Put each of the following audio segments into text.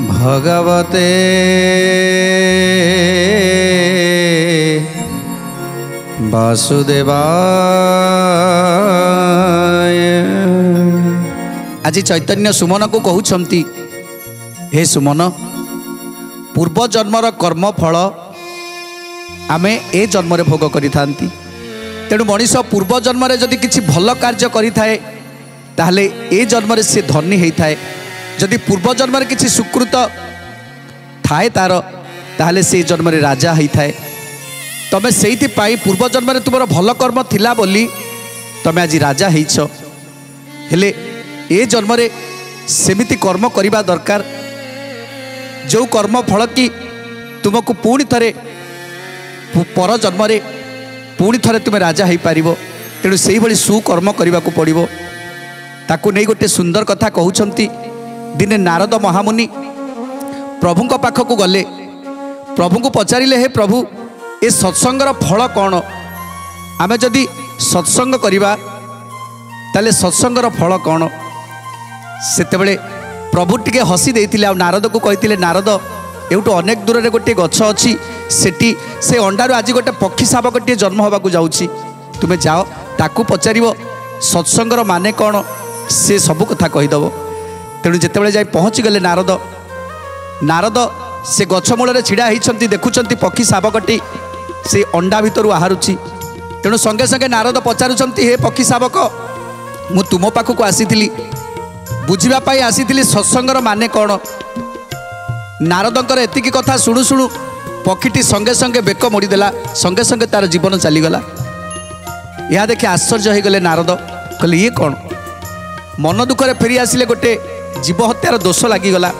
भगवते वासुदेवाय। आज चैतन्य सुमन को कहउछंती, हे सुमन, पूर्व जन्मर कर्म फल आमे ए जन्म रे भोग करि थांती। तेणु मनीष पूर्व जन्म रे जदि किछि भल कार्य करि थाए ताहले ए जन्म रे से धनी हेइ थाए। जदि पूर्व जन्म रे किछि सुकृत थाए तार ताहले से जन्म रे राजा हेइ थाए। तमे सेइथि पाई पूर्व जन्म रे तुमर भल कर्म थिला बोली तमे आज राजा हेइछ। हेले ए जन्म रे सेमिति कर्म करिबा दरकार जो कर्म फल की तुमको पुणी थरे पर जन्म रे पुणी थरे तुम राजा हो पारिबो। तेणु से भली सुकर्म करने को पड़ो। ताकू नहीं गोटे सुंदर कथा कहउछंती। दिने नारद महामुनि प्रभु पाखक गले। प्रभु को पचारिले, हे प्रभु ए सत्संगर फल कौन? आमे जदि सत्संग करिबा ताले सत्संगर फल कौन? सेतेबेले प्रभु टिके हसी देइथिले। आ नारद को कहिथिले, नारद एउटो अनेक दूर रे गोटे गछ अछि, सेठी से अंडारू आज गोटे पक्षी शावकटे जन्म होगा जाऊँगी। तुम्हें जाओ ताकू पचार सत्संगर माने कौन, से सब कथा कहीदेव। तेणु जितेबाला जाए पहुँची गले नारद नारद से गछ मूल छिड़ा होती देखुंत पक्षी शावकटी से अंडा भितर बाहरुची। तेणु संगे संगे नारद पचारुंट, हे पक्षी शावक, मु तुम पाखक आसी बुझापी आसी सत्संगर माने कौन? नारदंकर एतिकी कथा शुणु शुणु पक्षीटी संगे संगे बेक मोड़ीदेला। संगे संगे तार जीवन चलीगला। यह देखि आश्चर्य हो गले नारद। कहले, ये कौन? मन दुखरे फेरी आसिले, गोटे जीव हत्यार दोष लगिगला।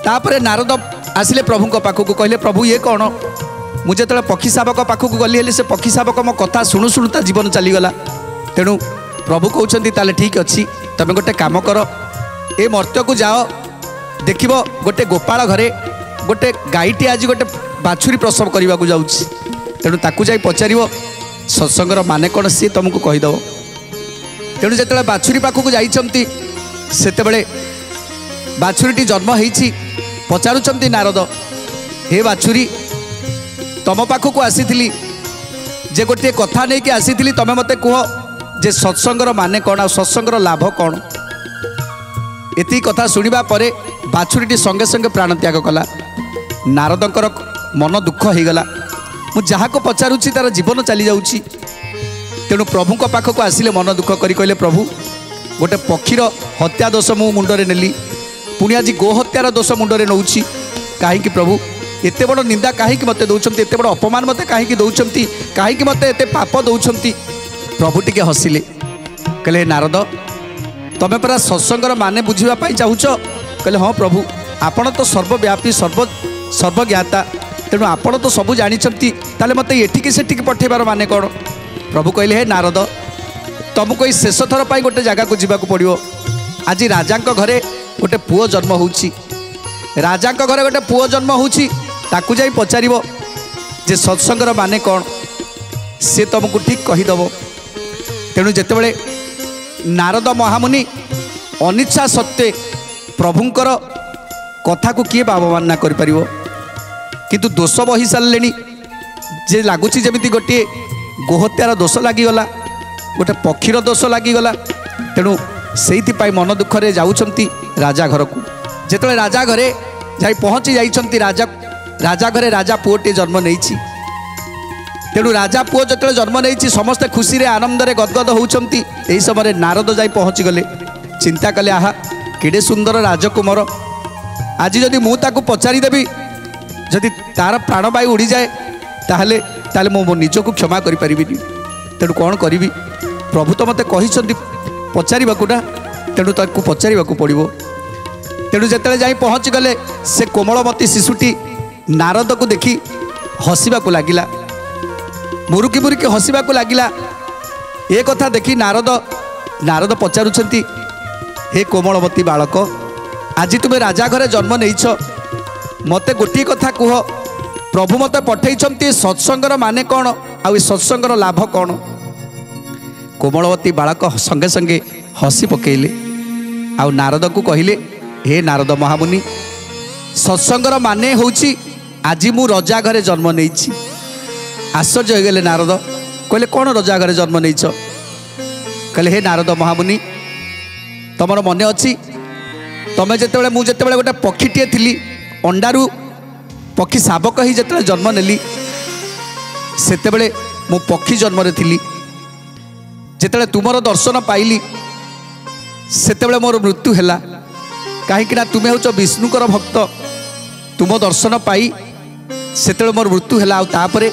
तापरे नारद आसिले प्रभु पाखक, कहले, प्रभु ये कौन? मुझे जो पक्षी शावक पाखक गली हेले से पक्षी शावक मो कथा शुणु शुणु ता जीवन चलीगला। तेणु प्रभु कहते ताले ठीक अच्छी, तुम गोटे काम कर, ए मर्त्य को जाओ, देखिब गोटे गोपाल घरे गोटे गाईटी आज गोटे बाछुरी प्रसव करने को जाऊँगी। तेणु ताकू जाई पचार सत्संगर माने कौन, सी तुमको कहीदेव। तेणु जो बाछुरी पाखक जाइछंती सेतेबेले बाछुरीटी जन्म होईछि। पचारुचंती नारद, हे बाछुरी, तुम पाखक आसीथिली जे गोटे कथा नहीं कि आसीथिली, तमे मते कह जे सत्संगर माने कौन, आ सत्संगर लाभ कौन? एति कथा शुणिबा परे बाछुरीटी संगे संगे प्राण त्याग कला। नारदंकर मन दुख हो गला। मु जहाँ को पचारुची तार जीवन चली जाऊँगी। तेणु प्रभु पाखक आसिले मन दुख करी कहले, प्रभु गोटे पक्षीर हत्या दोष मु मुंडरे नेली, पुणी आज गो हत्यार दोष मुंडरे नौची। कहीं प्रभु एते बड़ निंदा कहीं मते दौरान, एते बड़ अपमान मते कहीं दौरान, कहीं मते एते पाप दौरान? प्रभु टिके हसिले, कहले, नारद तमें परा सत्संगर माने बुझापी चाहूच? कहले, हाँ प्रभु, आपण तो सर्वव्यापी सर्वज्ञाता, तेणु आपण तो सब जानते, ताले मते एठिकी सेठिकी पठेबार माने कौन? प्रभु कहले, हे नारद, तुमको ये शेष थर पर गोटे जगह को जीवाक पड़ो। आज राजा घरे गोटे पुओ जन्म होउछि। राजा घरे गोटे पुओ जन्म होउछि, ताकू जाई पचारिबो जे सत्संगर माने कौन, से तुमको ठीक कहीदेव। तेणु जितेबाला नारद महामुनि अनिच्छा सत्वे प्रभुंकर कथा को किए अवमानना कर पारिबो? किंतु दोष बही सारे जे लगुच जमी गोटे गोहत्यार दोष लगिगला, गोटे पक्षीर दोष लगिगला। तेणु से मन दुखरे जाउछंती राजा घर को। जिते राजा घरे जाई पहुँची जाइछंती, राजा घरे राजा पुओटे जन्म नहीं। तेणु राजा पुओ जो जन्म नहीं, समस्ते खुशी रे आनंद रे गदगद होउछंती। एही समय नारद जाई पहुँची गले। चिंता कले, आहा केडे सुंदर राजकुमार, आज जदि मु ताकू पचारि देबी, जदि तार प्राणवायु उड़ी जाए ताहले ताहले मो निजको क्षमा करि परिबिनी। तेणु कौन करी? प्रभु तो मते कहिसंती पचारिबाकुटा, तेणु ताकू पचारिबाकू पड़िबो। तेणु जेतेले जाई पहुँची गले, से कोमलमती शिशुटी नारद को देखि हसिबाकू लागिला, मुरुकी मुरुकी हसिबाकू लागिला। ए कथा देखि नारद पचारुछंती, हे कोमलवती बालक आज तुम्हें राजा घरे जन्म नहीं मते गोटे कथा कह प्रभु मते पठे सत्संगर माने कौन आउ सत्संगर लाभ कौन। कोमलवती बालक संगे संगे हसी पकेले आउ नारद को कहले हे नारद महामुनि सत्संगर माने होची आज मु रजा घरे जन्म नहीं। आश्चर्य हो गले नारद कहले कौन रजा घरे जन्म नहीं कहले हे नारद महामुनि तुमर मन अच्छी तुम जिते मुझे गोटे पक्षीटे थी अंडारू पक्षी शावक ही जिते जन्म नेली सेतेबेले मु पक्षी जन्म थी जिते तुमर दर्शन पाइली सेतेबेले मोर मृत्यु है कहीं तुम्हें हूँ विष्णुकर भक्त तुम दर्शन पाई सेतेबेले मोर मृत्यु है आउे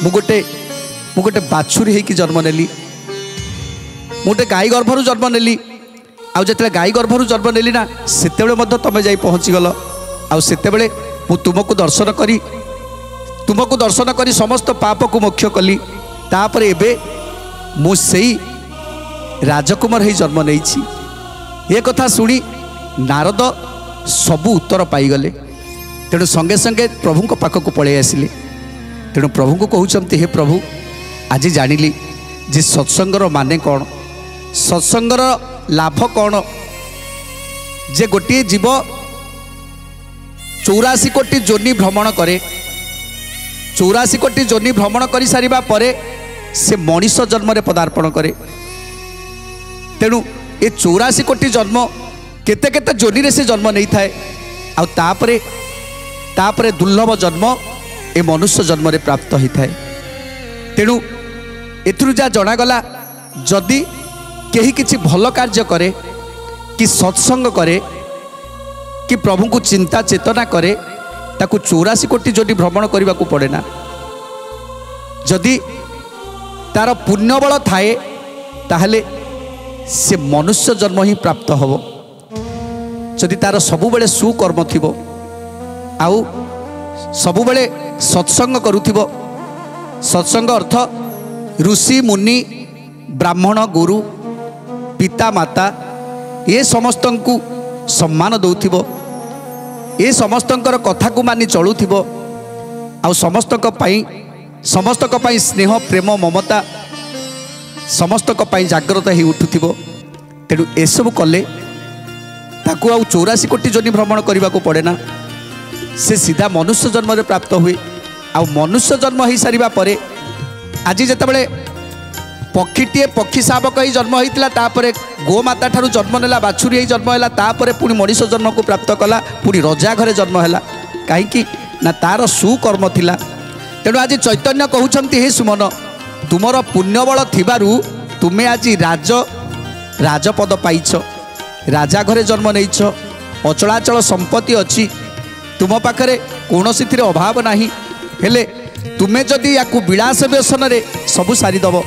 मु गोटे बाछुरी होगी जन्म नेली गोटे गाई गर्भर जन्म नेली आउ जिते गाई गर्भर जन्म नेली ना सेतेबेले तुम जा पहुँचीगल आतेबले मु तुमको दर्शन करी समस्त पाप को मोक्ष कली तापर एबे मु सेई राजकुमार ही जन्म नहीं। ये कथा शुणी नारद सबू उत्तर पाईगले तेणु संगे संगे प्रभु पाखक पलि आसिले तेणु प्रभु को कहते हे प्रभु आज जानिली जे सत्संगर माने कौन सत्संगर लाभ कौन जे गोटे जीव 84 कोटी जोनि भ्रमण करे 84 कोटी जोनि भ्रमण कर सारिबा परे से मनीष जन्म रे पदार्पण करे तेणु ये 84 कोटी जन्म केते केते जोनि रे से जन्म नहीं थाए आ तापरे दुर्लभ जन्म ए मनुष्य जन्म रे प्राप्त होता है। तेणु एथुरु जा जनागला जदि केही किछि भल कार्य करे कि सत्संग करे कि प्रभु को चिंता चेतना करे ताकू 84 कोटी जोनि भ्रमण करने को पड़े ना जदि तार पुण्य बल थाए ताहले से मनुष्य जन्म ही प्राप्त होबो जदि तार सबुबेले सुकर्म थिबो आउ सबुबेले सत्संग करुथिबो। सत्संग अर्थ ऋषि मुनि ब्राह्मण गुरु पिता माता ये समस्त को सम्मान दौथिबो ये समस्तंकर कथा को मानि चलुथिबो आउ समस्त स्नेह प्रेम ममता समस्त जाग्रत ही उठुथिबो। तेणु एसबू कले ताकू आउ 84 कोटी जोनि भ्रमण करने को पड़े ना से सीधा मनुष्य जन्म रे प्राप्त हुए आउ मनुष्य जन्म हो सारिबा परे आज जेतेबेले पक्षीटे पक्षी शावक ही जन्म होता तापर गोमाता ठारू जन्म नेला बाछुरी ही जन्म है तापर पुणी मनीष जन्म को प्राप्त कला पुणी रजा घरे जन्म है कहीं ना तार सुकर्म थिला। तेणु आज चैतन्य कहउछंती हे सुमन तुमर पुण्यबल थिबारु तुमे आज राजपद पाइछ राजा घरे जन्म नहींछ अचलाचल संपत्ति अच्छी तुम पाखरे कौनसी थिरे अभाव नाही हेले तुमे जदि याकू विलास व्यसन रे सबु सारीदेव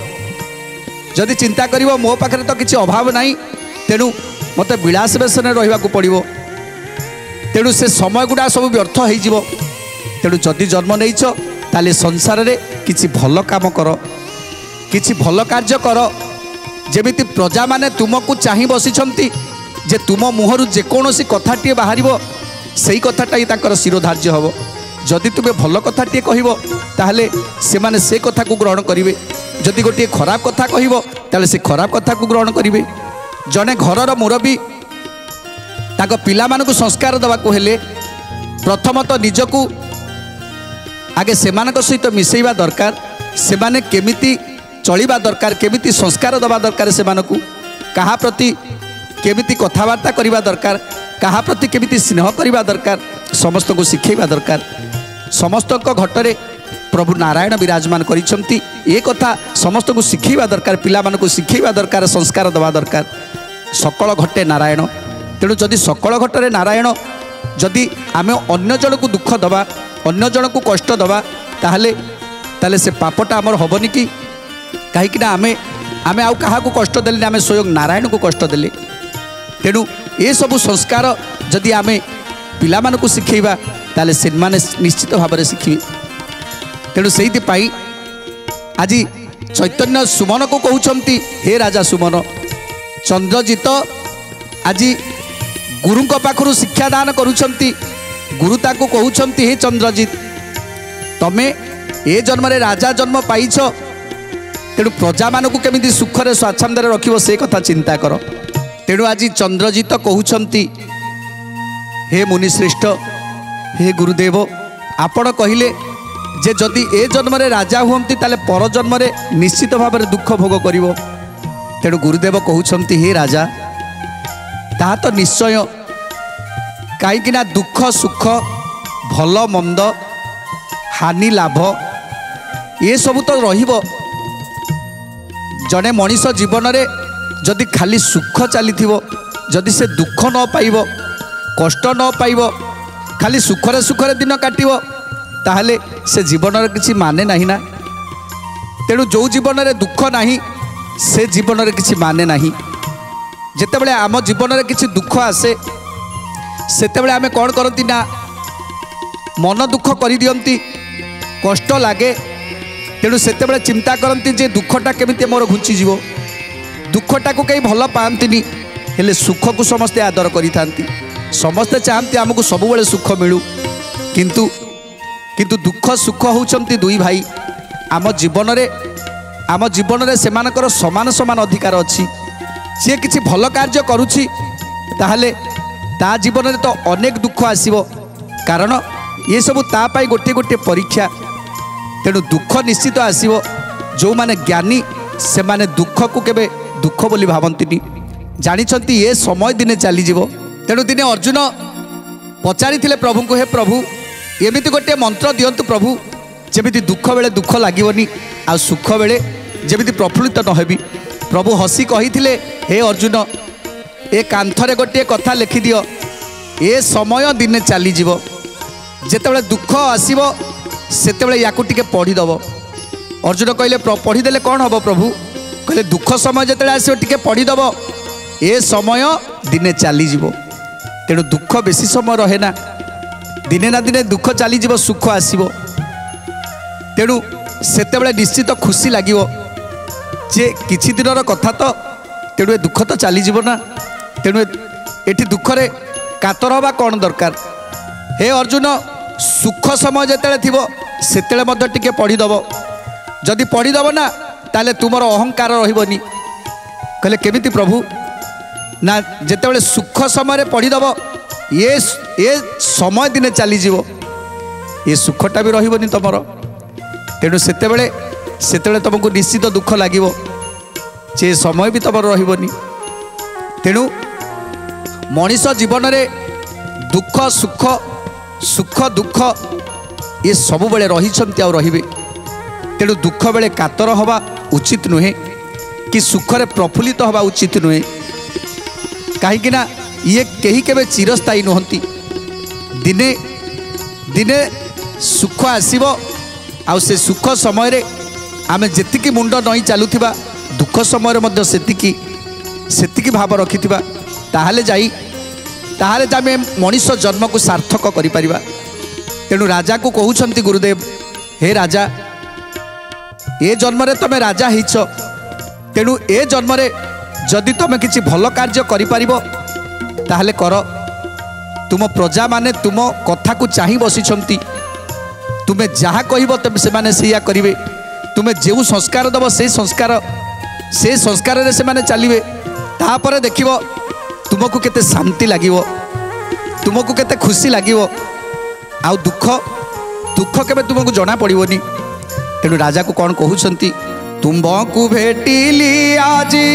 जदि चिंता करिवो मो पाखरे तो किसी अभाव नाही तेणु मते विलास व्यसन रहिबा को पड़िवो तेणु से समय गुड़ा सब व्यर्थ हो जिवो। तेणु जदि जन्म नहींछ ताले संसार रे किछि भल काम कर किछि भल कार्य कर जेमिति प्रजा माने तुमको चाहि बसिछंती जे तुम मुहरु जेकोसी कथाटे बाहरिबो सेही कथाटा ही ताकर शिरोधार्य हबो जदि तुमे भल कथाटे कहबो ताहले से माने से कथा को ग्रहण करिवे जदि गोटे खराब कथा कहबो ताहले से खराब कथा को ग्रहण करिवे। जने घरर मुरबी ताक पिला मानकु संस्कार दवा को हेले प्रथमतः निजकू आगे सेमानक सहित मिसेइबा दरकार सेमाने केमिति चलिबा दरकार केमिति संस्कार दवा दरकार सेमानकु कहा प्रति केमिति कथबार्ता करिबा दरकार कहा प्रति केमिति स्नेह करिबा दरकार समस्त को शिखेबा दरकार। समस्त घटरे प्रभु नारायण विराजमान करिसंती ए कथा समस्त को शिखेबा दरकार पिला मानकु शिखेबा दरकार संस्कार दवा दरकार। सकल घटे नारायण तेणु जदि सकल घटरे नारायण जदि आमे अन्य जन को दुख दबा अन्य जन को कष्ट दबा ताहले से पापटा आमर हबनी कि कहीं आमे आमे आउ कहा को कष्ट देले आमे स्वयं नारायण को कष्ट देले। तेणु ये सबू संस्कार जदि आमे पिला मानकु शिखेबा ताले से माने निश्चित भाव में शिखिबे। तेणु से आज चैतन्य सुमन को कहउछंती हे राजा सुमन चंद्रजित आज गुरु पाखु शिक्षादान करुछंती गुरु ताकू कहउछंती हे चंद्रजित तमे ए जन्म रे राजा जन्म पाइछ तेणु प्रजा मानकू केमिति सुखरे स्वाच्छंदरे रखिबो से कथा चिंता कर। तेणु आज चंद्रजित कहउछंती हे मुनिश्रेष्ठ हे गुरुदेव आपण कहिले जे जदि ए जन्म रे राजा हुअंती ताले पर जन्म रे निश्चित भाव में दुख भोग करिवो। तेणु गुरुदेव कहउछंती हे राजा ता तो निश्चय कहीं दुख सुख भल मंद हानि लाभ ये सब तो रहिबो। जड़े मनीष जीवन रे जदि खाली सुख चली जदि से दुख न पाइब कष्ट न पाइब खाली सुखरे सुखरे दिन काटिब ताहले से जीवन रे किछि माने नाही ना। तेणु जो जीवन रे दुख नाही से जीवन रे किछि माने नाही। जेतेबेले आम जीवन रे किछि दुख आसे सेतेबेले आमे कौन करती ना मन दुख कर दियंती कष्ट लगे। तेणु सेतेबेले चिंता करती जे दुखटा केमिति मोर घुंची जीवो। दुखटा को कहीं भल पाती हेले सुख को समस्ते आदर करि थांती समस्ते चाहती आमको सबुबले सुख मिलू किंतु किंतु दुख सुख होउचंती दुई भाई। आम जीवन रे सेमानकर समान समान अधिकार अच्छी। सी किसी भल कार्य करुछि ताहले ता जीवन में तो अनेक दुख आसीबो कारण ये सब ता पाई गोटे गोटे परीक्षा। तेणु दुख निश्चित आसीबो। जो माने ज्ञानी से माने दुख को केबे दुख बोली भावंतिनी जानिछंती ये समय दिने चली जीवो। तेणु दिने अर्जुन पचारि थिले प्रभु को हे प्रभु एमिति गोटे मंत्र दियंतु प्रभु जेमिति दुख बेले दुख लागिवनी आ सुख बेले जेमिति प्रफुल्लित न हेबी। प्रभु हसी कही थिले हे अर्जुन ए कांथरे गोटे कथा लिखि दियो ए समय दिने चली जीवो। जेतेबेले दुख आसीबो सेतेबेले याकू टिके पढ़ी दबो। अर्जुन कहले पढ़ी देले कौन हम प्रभु कहले दुख समय जेतेबेले आसीबो टिके पढ़ी दबो ए समय दिने चली जीवो। तेणु दुख बेसी समय रहे ना दिने ना दिने दुख चली जीवो सुख आसीबो। तेणु सेतेबेले निश्चित खुशी लागिवो जे किछि दिनर कथा तो तेणु ए दुख तो चली जीवो ना। तेणु एठी दुखरे कातर हवा कौन दरकार। हे अर्जुन सुख समय जेतेबेले थिबो सेतेबेले मध्य टिके पढ़ी दबो। जदि पढ़ी दबो ना ताले तुमर अहंकार रहिबनी। कहले केमिति प्रभु ना जेतेबेले सुख समय पढ़ी दबो ये समय दिने चली जीवो ये सुखटा भी रहिबनी तमर। तेणु सेतेबेले तुमको निश्चित दुख लागिवो जे समय भी तमर रहिबनी। तेणु मनीष जीवन रे दुख सुख सुख दुख ये सब बेले रहिछंती आ रहिबे। तेणु दुख बेले कातर हवा उचित नुहे कि सुखरे प्रफुल्लित हवा उचित नुहे। कहीं ना ये कहीं केबे चिरस्थायी नुहंती। दिने दिने सुख आसीबो आ से सुख समय रे आमे जेतिकी मुंड नई चलुथिबा दुख समय रे मध्य सेतिकी भाव रखिथिबा ताहाले आमे मनीष जन्म को सार्थक करि परिबा। तेणु राजा को कहउछंती गुरुदेव हे राजा ए जन्म रे तमे राजा हिच तेणु ए जन्म रे जदि तमे किछि भल कार्य करि परिबो ताहाले कर। तुम प्रजा माने तुम कथा को चाहि बसिछंती तुमे जहा कहबो तमे से माने सेया करिवे। तुमे जेउ संस्कार दबो से संस्कार रे से माने चलिवे। तापर देखिबो तुमको केते शांति लागिवो तुमको केते खुशी लागिवो आउ दुख केबे तुमको जना पड़िवनी। तेणु राजा को कौन कहउछंती तुमको भेटिली आजी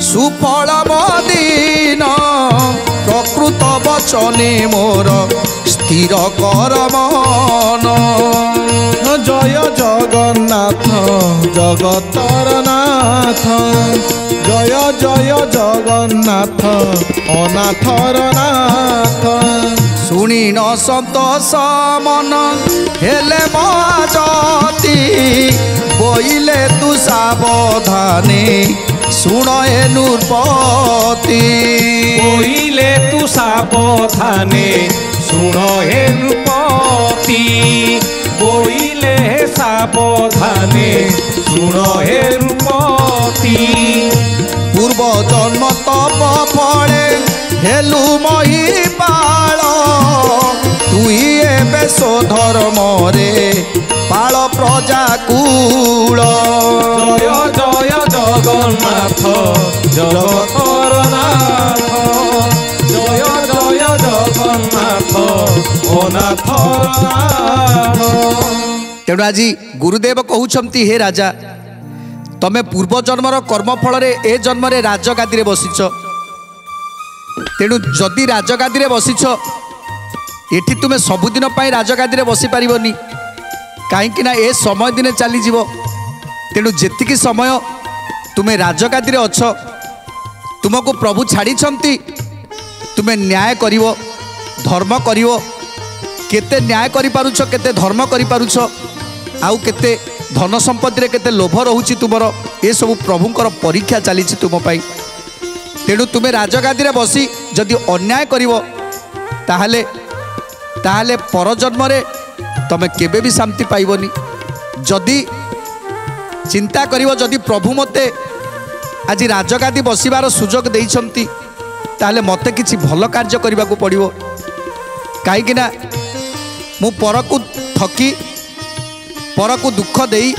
सुफल मदीन प्रकृत वचने मोर स्थिर कर मन। जय जगन्नाथ जगतर नाथ जय जय जगन्नाथ अनाथर नाथ। शुणी न सतोष मन हेले महाजती बोइले तू सावधाने शुण हे नृपति। बोइले तू सावधाने शुण हे नृपति बोइले सावधाने शुण हे नृपति। पूर्व जन्म तप फले हेलु महिपाल तुई एबे धर्म रे पाल प्रजा कूल जय जय जगन्नाथ जगतर नाथ जय जय जगन्नाथ अनाथर नाथ। तेणु आज गुरुदेव कहउछंती हे राजा तमे पूर्व जन्मर कर्मफल ए जन्म राजगादी बसिछ तेणु जदि राजगादी बसिछ एठी तुमे सबुदिन राजगादी बसी पारिबनी कहीं ना ए समय दिने चली जीव तेणु जेतिकी समय तुमे राजगादी अछ तुमको प्रभु छाड़ी तुमे न्याय करिवो धर्म करिवो केते न्याय करि पारुछ केते धर्म करि पारुछ आउ केते धन संपत्ति रे केते लोभ रहउछि तुमर ए सब प्रभुंकर परीक्षा चली तुम पाई तेणु तुमे राजगादी रे बसी जदि अन्याय करिवो ताहले ताहले पर जन्म रे तमे केबे भी शांति पाइबनी जदि चिंता करिवो जदि प्रभु मते आज राजगादी बसिबार सुजोग देइछंती ताहले मते किछि भल कार्य करबा को पड़िवो काहे ना मु पर को ठकी पर को दुख देई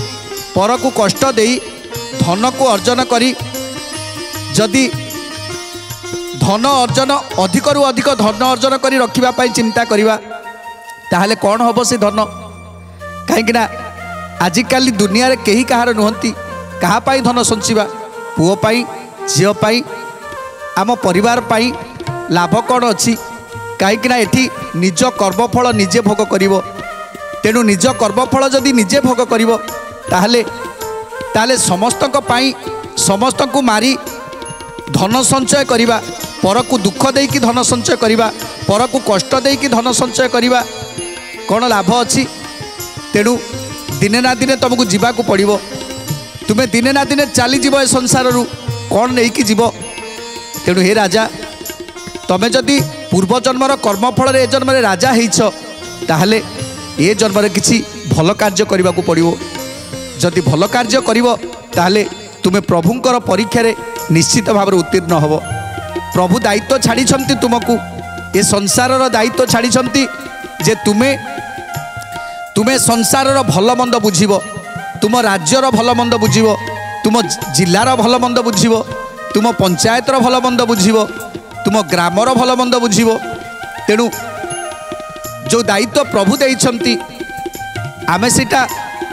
पर को कष्ट देई धन को अर्जन करी जदि धन अर्जन अधिक रु अधिक धन अर्जन करी रखिबा पई चिंता करिवा ताहले कौन हम से धन कहीं आजिकाली दुनिया रे केही कहार नुहंती कहा पाई धन संचिबा पुओ पाई झियो पाई आम परिवार पाई लाभ कौन अच्छी कहीं एठी निज कर्मफल निजे भोग करिवो तेणु निज कर्मफल जदि निजे भोग करिवो ताहले ताहले समस्तक पाई समस्तक मारी धन संचय करिबा पर को दुख देकी धन संचय करिबा पर को कष्ट देकी धन संचय करिबा कौन लाभ अच्छी तेणु दिने ना दिने तुमको जीवाक पड़ो तुम्हें दिने ना दिने चली जीव ए संसार रु कौन नहीं कि जीव तेणु हे राजा तमें जदि पूर्व जन्मर कर्मफल ए जन्म राजा होइछ ताहले ए जन्म किसी भल कार्य करने को पड़ो जदि भल कार्य करिवो ताहले तुम्हें प्रभुंकर परीक्षा रे निश्चित भाव उत्तीर्ण हब प्रभु दायित्व छाड़ी तुमको ए संसार दायित्व छाड़ी जे तुम्हें संसार भल मंद बुझीब तुम राज्यर भल मंद बुझीब तुम जिलार भल मंद बुझीब तुम पंचायतर भल मंद बुझीब तुम ग्रामर भल मंद बुझीब तेणु जो दायित्व प्रभु देइछंती आमे सेटा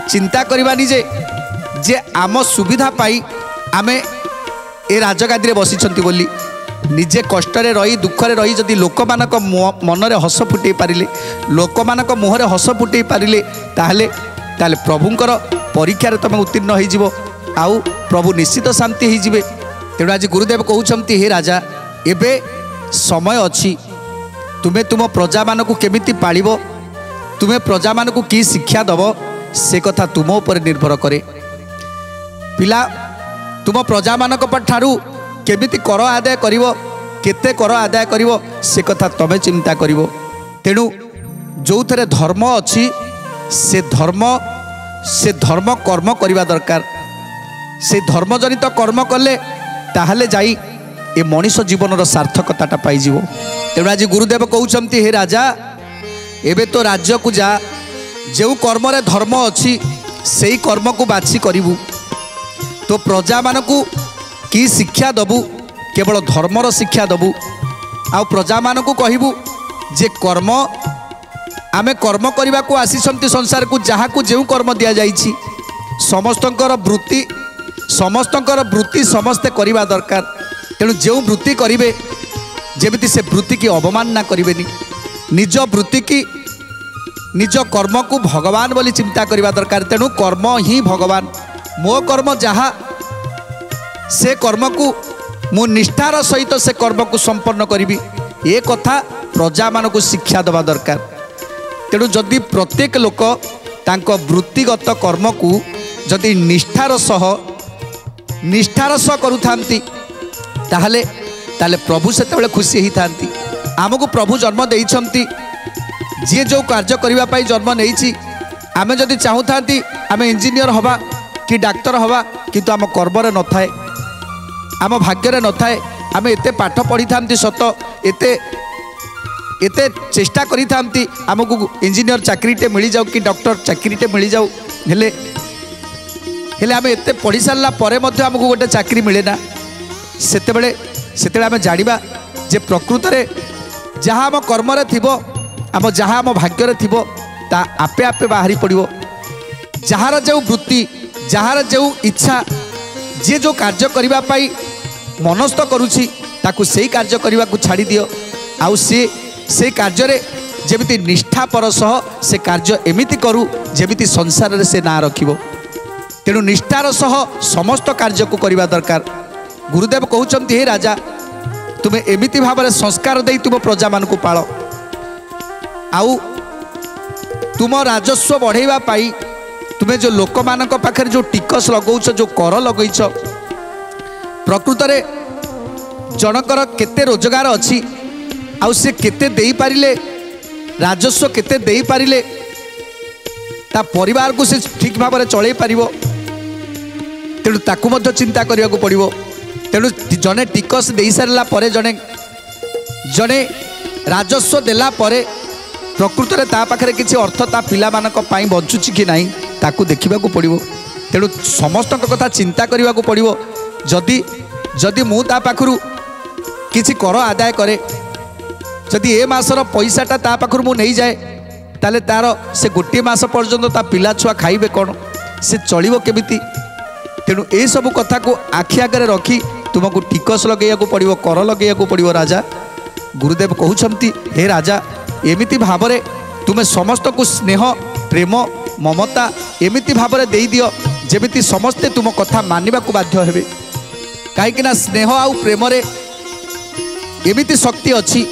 चिंता करबानी जे आम सुविधा पाई आमे ए राजगादी रे बसिछंती बोली निजे कष्ट रही दुखरे रही जदि लोक मानक मनरे हस फुटे पारिले लोक मानक मुहरे हस फुटे पारिले ताहले ताहले प्रभुंकर परीक्षा रे तुम उत्तीर्ण हो जिवो आउ प्रभु निश्चित शांति हो जिवे तेणु आज गुरुदेव कहउछंती हे राजा एबे समय अछि तुम्हें तुम प्रजा मानक केमिति पालिबो तुम्हें प्रजा मानक की शिक्षा दब से कथा तुम ऊपर निर्भर करे पिला तुम प्रजा मानक ठारू केमिति कर आदाय करिवो केते कर आदाय करिवो से कथा तमे चिंता करिवो तेणु जो थरे धर्म अछि से धर्म कर्म करिवा दरकार से धर्म जनित कर्म कले ताहले जाई ए मनीष जीवन सार्थकता पाई जीवो तेणु आज गुरुदेव कहउछंती हे राजा एबे तो राज्य को जा जो कर्म रे धर्म अछि सेई कर्म को बाछि करिवु तो प्रजा मानकू की शिक्षा दबु केवल धर्मर शिक्षा दबु आ प्रजा मानकू कहबू जे कर्म आमे कर्म करने को आसीचंती संसार को जहाँ को जो कर्म दि जाइछि समस्तंकर वृत्ति समस्ते करवा दरकार तेणु जो वृत्ति करेंगे जमी से वृत्ति की अवमानना करें निज वृत्ति की निज कर्म को भगवान बोली चिंता करवा दरकार तेणु कर्म ही भगवान मो कर्म जहाँ से कर्म को मु निष्ठार सहित से कर्म को संपन्न करी ए कथा प्रजा मान को शिक्षा दबा दरकार तेणु जदि प्रत्येक लोक तांको वृत्तिगत कर्म को जदि निष्ठार सह करुथांती ताहले ताहले प्रभु सेतेबेले खुशी ही थांती आमको प्रभु जन्म देइछंती जी जो कार्य करबा पई जन्म नेइछि आमे जदि चाहूथांती आमे इंजीनियर हवा कि डाक्तर हवा किंतु आम कर्म रे न थाए आम भाग्य रे न थाए आमे एते पाठ पढ़ी थांती सत एते एते चेष्टा करी थांती आमको इंजीनियर चाकरीटे मिल जाऊ कि डॉक्टर चाकरीटे मिल जाऊ हेले हेले आमे एते पढ़ी सारला परे मध्य आमको गोटे चाकरी मिले ना सेतेबेले आमे जानिबा जे प्रकृत रे जहाँ आम कर्म रे थिबो आम जहाँ आम भाग्य रे थिबो ता आपे आपे बाहरी पड़िबो जहार जो वृत्ति जहार जो इच्छा जे जो कार्य करबा पाई मनस्थ करुछि ताकू सेही कार्य करबा को छाड़ी दियो आउ से कार्य रे जेमिति निष्ठा पर सह से कार्य एमिति करू जेमिति संसार रे से ना रखिबो तेणु निष्ठार सह समस्त कार्य को करबा दरकार। गुरुदेव कहउचंती हे राजा तुमे एमिति भाव संस्कार दे तुम प्रजा मान को पाल आउ तुम राजस्व बढ़ेवा पाई तुम्हें जो लोक मान पाखे जो टिकस लगौछ जो कर लगैछ प्रकृत रे जनकर केते रोजगार अच्छी आउ से केते देई पारिले राजस्व केते देई पारिले ता परिवार को से ठीक भाव में चलई पारिबो तेणु ताकू मध्य चिंता करने को पड़िबो। तेणु जने टिकस दे सारा पर जने जने राजस्व देला परे प्रकृत रे ता पाखरे किछि अर्थ ता पिला मानक पाई बंचुछि कि नाही ताकू देखिबा को पड़िबो। तेणु समस्त कथा चिंता करने को पड़िबो। जदि जदि मु ता पाखरु किछि कर आदाय करे जदि ए मासर पैसाटा ता पाखरु मु नहीं जाए ताले तार से गोटे मास पर्यंत ता पिला छुआ खाइबे कौन से चलिबो केमिति। तेणु ए सब कथा को आखि आगे रखी तुमको टिकस लगे पड़ो कर लगे पड़ो। राजा गुरुदेव कहउछंती हे राजा एमिति भाव में तुम्हें समस्त को स्नेह प्रेम ममता एमिति भाव में दे दियो जेमिति समस्ते तुम कथा मानिबा को बाध्य हेबे। कहीं स्नेह आउ प्रेम रे एमिति शक्ति अच्छी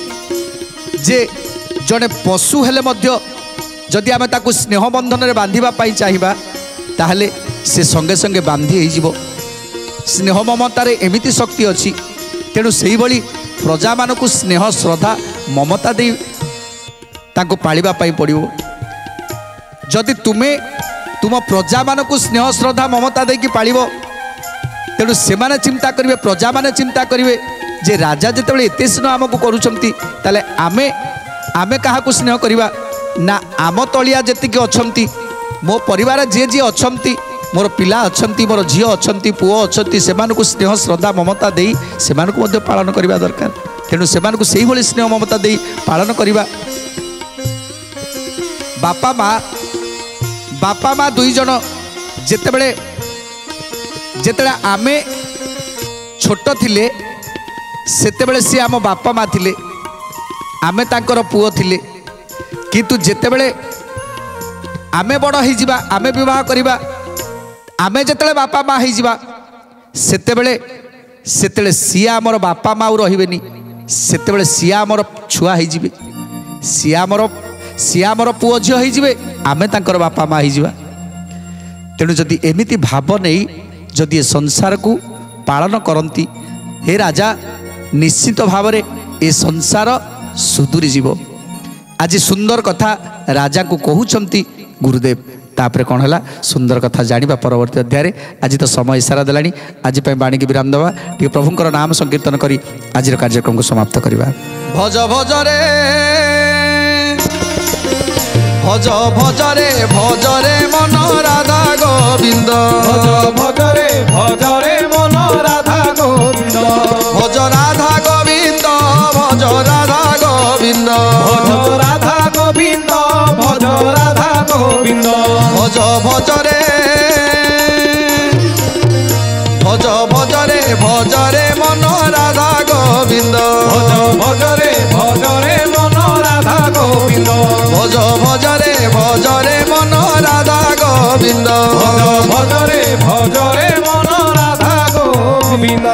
जे जड़े पशु हेले मध्य जदि आमे ताकू स्नेह बंधन रे बांधिबा पाई चाहिबा ताहले से संगे संगे बांधी हो जीवो। स्नेह ममतार एमिति शक्ति अच्छी तेणु से भली प्रजा मान को स्नेह श्रद्धा ममता दे ताको पालिबा पाई पड़िबो। जदि तुमे तुम प्रजा मान को स्नेह श्रद्धा ममता देकी पालिबो तेणु से माने चिंता करिवे प्रजा माने चिंता करिवे जे राजा जेतेबेले एते स्नेह आमको करूछंती ताले आमे आमे काहाकू स्नेह करिवा ना आम तलिया जेतिके अछंती मो परिवार जे जे अछंती मोर पिला अछंती मोर झियो अछंती पुओ अछंती सेमानकु स्नेह श्रद्धा ममता देई सेमानकु मध्ये पालन करिवा दरकार। तेणु सेमानकु सेही भली स्नेह ममता देई पालन करिवा। बापा माँ दुई जन जेतेबेले जेतेबेले आमे छोट थिले सेतेबेले सी आम बापा माँ थिले आमे तांकर पुओ थिले किंतु जेतेबेले आमे बड़ हो जिबा आमे विवाह करिबा आमे जेतेबेले बापा माँ हो जिबा सेतेबेले सेतेबेले सिया आमर बापा माँ रहिबेनी सेतेबेले सिया आमर छुआ हो जिबे सिया आमर पुओ झियो हो जिबे आमे तांकर बापा माँ हो जिबा। तेणु जदि एमिति भाव नहीं जदि ए संसार को पालन करती हे राजा निश्चित भाव में ए संसार सुधुरी जीवो। आज सुंदर कथा राजा को कहउचंती गुरुदेव तापर कौन है सुंदर कथा जानिबा परवर्ती अध्याय। आज तो समय इशारा देलानी आज बाणी की विराम देवा टे प्रभुंकर नाम संकीर्तन करी आज कार्यक्रम को समाप्त करवा। भज भज रे भज भज रे भज रे मन राधा गोविंद भज रे मन राधा गोविंद भज राधा गोविंद भज राधा गोविंद भज राधा गोविंद भज राधा गोविंद भज भज रे भज रे मन राधा गोविंद भज रे मन राधा गोविंद भज रे मन राधा गोविंद भज रे मन राधा गोविंद।